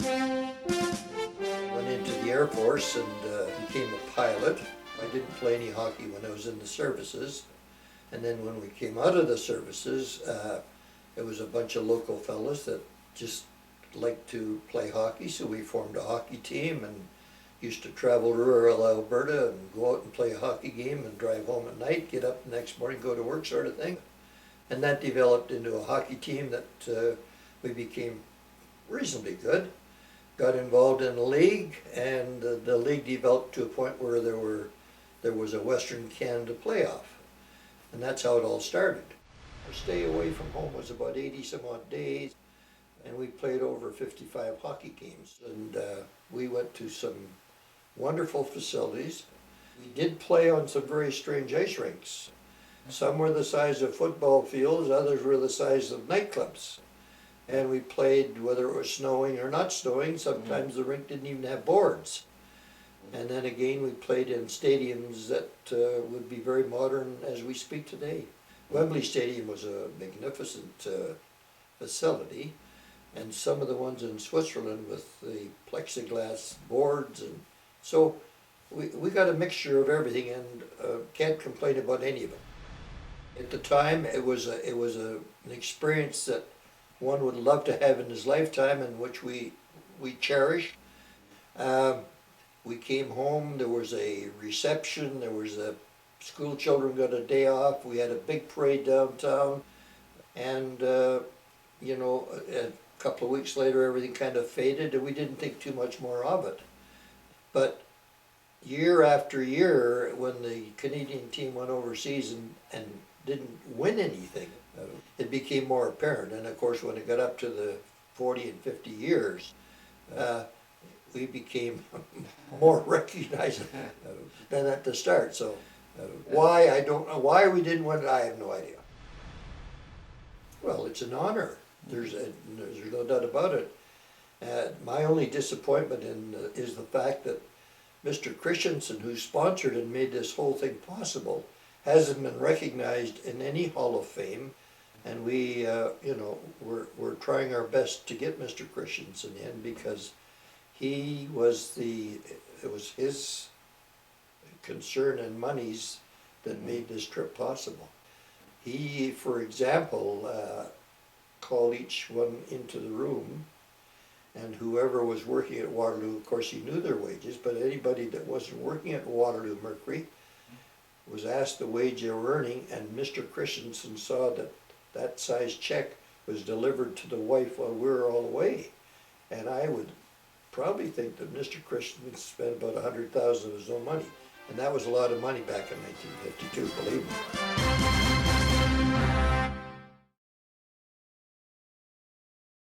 Went into the Air Force and became a pilot. I didn't play any hockey when I was in the services. And then when we came out of the services, it was a bunch of local fellas that just liked to play hockey, so we formed a hockey team and used to travel to rural Alberta and go out and play a hockey game and drive home at night, get up the next morning, go to work, sort of thing. And that developed into a hockey team that we became reasonably good. Got involved in a league, and the league developed to a point where there was a Western Canada playoff. And that's how it all started. Our stay away from home was about 80 some odd days, and we played over 55 hockey games. And we went to some wonderful facilities. We did play on some very strange ice rinks. Some were the size of football fields, others were the size of nightclubs. And we played whether it was snowing or not snowing. Sometimes the rink didn't even have boards. And then again, we played in stadiums that would be very modern as we speak today. Wembley Stadium was a magnificent facility, and some of the ones in Switzerland with the plexiglass boards, and so we got a mixture of everything, and can't complain about any of it. At the time, it was an experience that one would love to have in his lifetime, and which we cherished. We came home, there was a reception, there was school children got a day off, we had a big parade downtown, and you know, a couple of weeks later everything kind of faded and we didn't think too much more of it. But year after year, when the Canadian team went overseas and didn't win anything, it became more apparent. And of course, when it got up to the 40 and 50 years, we became more recognized than at the start. So why, I don't know. Why we didn't win it, I have no idea. Well, it's an honor. There's no doubt about it. My only disappointment is the fact that Mr. Christensen, who sponsored and made this whole thing possible, hasn't been recognized in any Hall of Fame. And we, you know, we're trying our best to get Mr. Christensen in, because it was his concern and monies that made this trip possible. He, for example, called each one into the room, and whoever was working at Waterloo, of course he knew their wages, but anybody that wasn't working at Waterloo Mercury was asked the wage they were earning, and Mr. Christensen saw that that size check was delivered to the wife while we were all away. And I would probably think that Mr. Christensen spent about $100,000 of his own money. And that was a lot of money back in 1952, believe me.